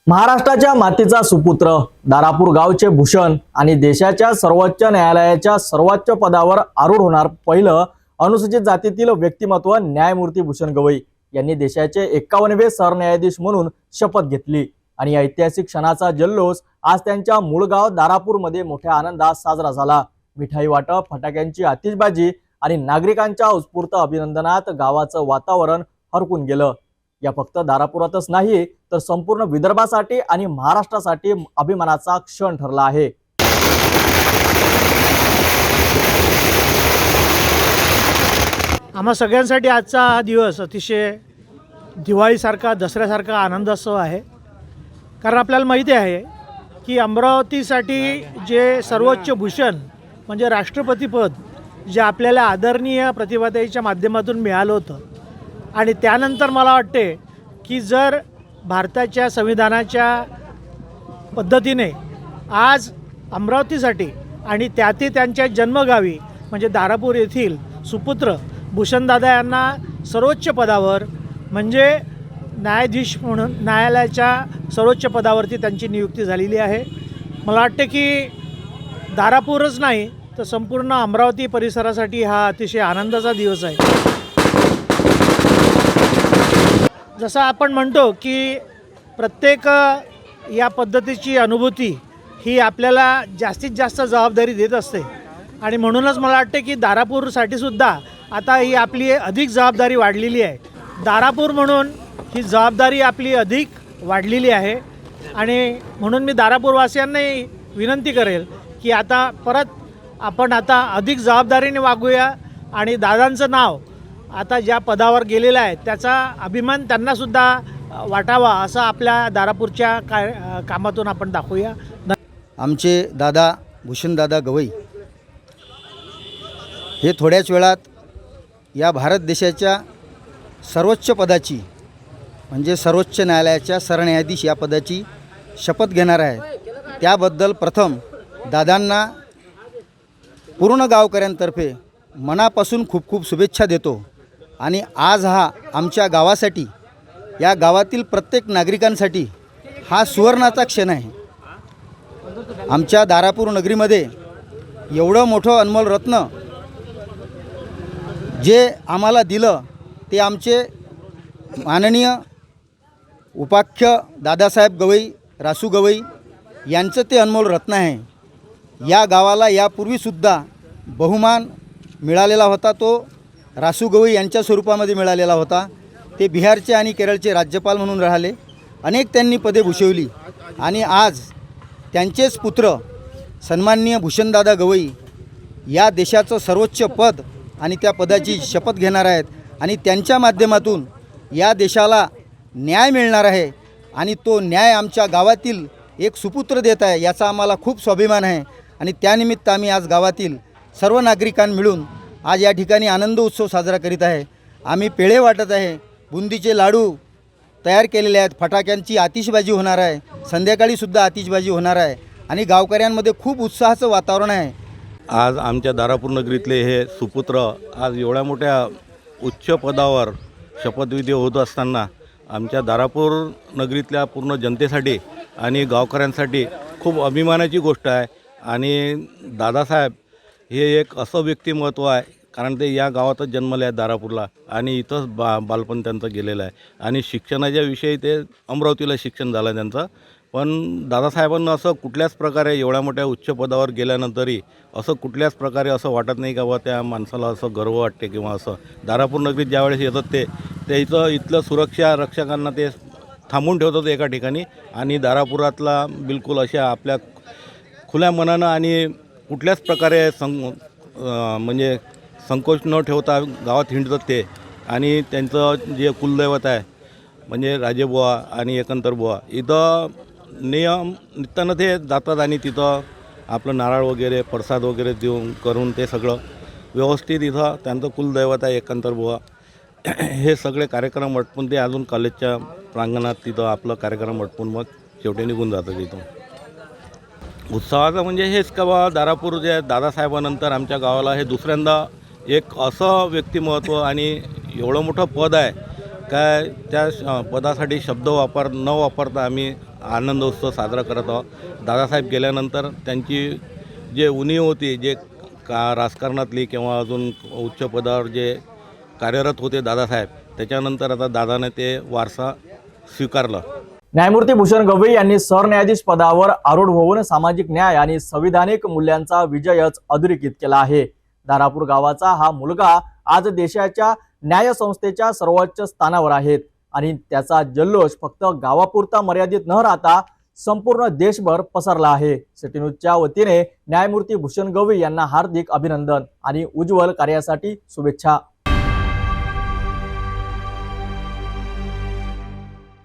महाराष्ट्राच्या मातीचा सुपुत्र, दारापूर गावचे भूषण आणि देशाच्या सर्वोच्च न्यायालयाच्या सर्वोच्च पदावर आरूढ होणार पहिलं अनुसूचित जातीतील व्यक्तिमत्व न्यायमूर्ती भूषण गवई यांनी देशाचे 51वे सरन्यायाधीश म्हणून शपथ घेतली आणि ऐतिहासिक क्षणाचा जल्लोष आज त्यांच्या मूळ गाव दारापूरमध्ये मोठ्या आनंदात साजरा झाला। मिठाई वाटप, फटाक्यांची आतिषबाजी आणि नागरिकांच्या उत्स्फूर्त अभिनंदनात गावाचं वातावरण हरकून गेलं। या फक्त दारापुरातच नाही तर संपूर्ण विदर्भासाठी आणि महाराष्ट्रासाठी अभिमानाचा क्षण ठरला आहे। आम्हा सगळ्यांसाठी आजचा हा दिवस अतिशय दिवाळीसारखा, दसऱ्यासारखा आनंदोत्सव आहे। कारण आपल्याला माहिती आहे की अमरावतीसाठी जे सर्वोच्च भूषण म्हणजे राष्ट्रपतीपद जे आपल्याला आदरणीय प्रतिभाताईच्या माध्यमातून मिळालं होतं आणि त्यानंतर मला वाटते की जर भारताच्या संविधानाच्या पद्धतीने आज अमरावतीसाठी आणि त्यातही त्यांच्या जन्मगावी म्हणजे दारापूर येथील सुपुत्र भूषणदादा यांना सर्वोच्च पदावर म्हणजे न्यायाधीश म्हणून न्यायालयाच्या सर्वोच्च पदावरती त्यांची नियुक्ती झालेली आहे। मला वाटते की दारापूरच नाही तर संपूर्ण अमरावती परिसरासाठी हा अतिशय आनंदाचा दिवस आहे। जसं आपण म्हणतो की प्रत्येक या पद्धतीची अनुभूती ही आपल्याला जास्तीत जास्त जबाबदारी देत असते आणि म्हणूनच मला वाटते की दारापूरसाठी सुद्धा आता ही आपली अधिक जबाबदारी वाढलेली आहे। दारापूर म्हणून ही जबाबदारी आपली अधिक वाढलेली आहे आणि म्हणून मी दारापूरवासियांनाही विनंती करेल की आता परत आपण आता अधिक जबाबदारीने वागूया आणि दादांचं नाव आता ज्या पदावर गेलेलं आहे त्याचा अभिमान त्यांनासुद्धा वाटावा असं आपल्या दारापूरच्या कामातून आपण दाखवूया। आमचे दादा भूषणदादा गवई हे थोड्याच वेळात या भारत देशाच्या सर्वोच्च पदाची म्हणजे सर्वोच्च न्यायालयाच्या सरन्यायाधीश या पदाची शपथ घेणार आहे। त्याबद्दल प्रथम दादांना पूर्ण गावकऱ्यांतर्फे मनापासून खूप खूप शुभेच्छा देतो आणि आज हा आमच्या गावासाठी, या गावातील प्रत्येक नागरिकांसाठी हा सुवर्णाचा क्षण आहे। आमच्या दारापूर नगरीमध्ये एवढं मोठं अनमोल रत्न जे आम्हाला दिलं ते आमचे माननीय उपाख्य दादासाहेब गवई, रासू गवई यांचं ते अनमोल रत्न आहे। या गावाला यापूर्वीसुद्धा बहुमान मिळालेला होता, तो रासू गवई यांच्या स्वरूपामध्ये मिळालेला होता। ते बिहारचे आणि केरळचे राज्यपाल म्हणून राहिले, अनेक त्यांनी पदे भूषवली आणि आज त्यांचेच पुत्र सन्माननीय भूषणदादा गवई या देशाचं सर्वोच्च पद आणि त्या पदाची शपथ घेणार आहेत आणि त्यांच्या माध्यमातून या देशाला न्याय मिळणार आहे आणि तो न्याय आमच्या गावातील एक सुपुत्र देत आहे याचा आम्हाला खूप स्वाभिमान आहे आणि त्यानिमित्त आम्ही आज गावातील सर्व नागरिकांनी मिळून आज या ठिकाणी आनंद उत्सव साजरा करीत आहे। आम्ही पेढे वाटत आहे, बुंदीचे लाडू तयार केलेले आहेत, फटाक्यांची आतिषबाजी होणार आहे, संध्याकाळीसुद्धा आतिषबाजी होणार आहे आणि गावकऱ्यांमध्ये खूप उत्साहाचं वातावरण आहे। आज आमच्या दारापूर नगरीतले हे सुपुत्र आज एवढ्या मोठ्या उच्च पदावर शपथविधी होत असताना आमच्या दारापूर नगरीतल्या पूर्ण जनतेसाठी आणि गावकऱ्यांसाठी खूप अभिमानाची गोष्ट आहे। आणि दादासाहेब हे एक असं व्यक्तिमत्व आहे कारण ते या गावातच जन्मले आहेत दारापूरला आणि इथंच बालपण त्यांचं गेलेलं आहे आणि शिक्षणाच्या विषयी ते अमरावतीला शिक्षण झालं त्यांचं। पण दादासाहेबांना असं कुठल्याच प्रकारे एवढ्या मोठ्या उच्च पदावर गेल्यानंतरही असं कुठल्याच प्रकारे असं वाटत नाही का बा त्या माणसाला असं गर्व वाटते किंवा असं। दारापूर नगरीत ज्यावेळेस येतात ते इथलं सुरक्षा रक्षकांना ते थांबून ठेवतात एका ठिकाणी आणि दारापुरातला बिलकुल अशा आपल्या खुल्या मनानं आणि कुठल्याच प्रकारे म्हणजे संकोच न ठेवता गावात हिंडतात ते आणि त्यांचं जे कुलदैवत आहे म्हणजे राजेबुवा आणि एकंदरबुवा इथं नित्यानं ते जातात आणि तिथं आपलं नारळ वगैरे प्रसाद वगैरे देऊन करून ते सगळं व्यवस्थित इथं त्यांचं कुलदैवत आहे एकंदरबुवा हे सगळे कार्यक्रम अटपून ते अजून कॉलेजच्या प्रांगणात तिथं आपलं कार्यक्रम अटपून मग शेवटी निघून जातं तिथून। उत्सवाचं म्हणजे हेच का बा दारापूर जे दादासाहेबानंतर आमच्या गावाला हे दुसऱ्यांदा एक असं व्यक्तिमत्व आणि एवढं मोठं पद आहे काय त्या पदासाठी शब्द न वापरता आम्ही आनंदोत्सव साजरा करत आहोत. दादासाहेब गेल्यानंतर त्यांची जे उणीव होती, जे राजकारणातली किंवा अजून उच्च पदावर जे कार्यरत होते दादासाहेब, त्याच्यानंतर आता दादाने ते वारसा स्वीकारला. न्यायमूर्ती भूषण गवई यांनी सरन्यायाधीश पदावर आरूढ होऊन सामाजिक न्याय आणि संविधानिक मूल्यांचा विजयच अधोरेखित केला आहे. दारापूर गावाचा हा मुलगा आज देशाच्या न्यायसंस्थेच्या सर्वोच्च स्थानावर आहे आणि त्याचा जल्लोष फक्त गावापुरता मर्यादित न राहता संपूर्ण देशभर पसरला आहे. सिटी न्यूजच्या वतीने न्यायमूर्ती भूषण गवई यांना हार्दिक अभिनंदन आणि उज्ज्वल कार्यासाठी शुभेच्छा.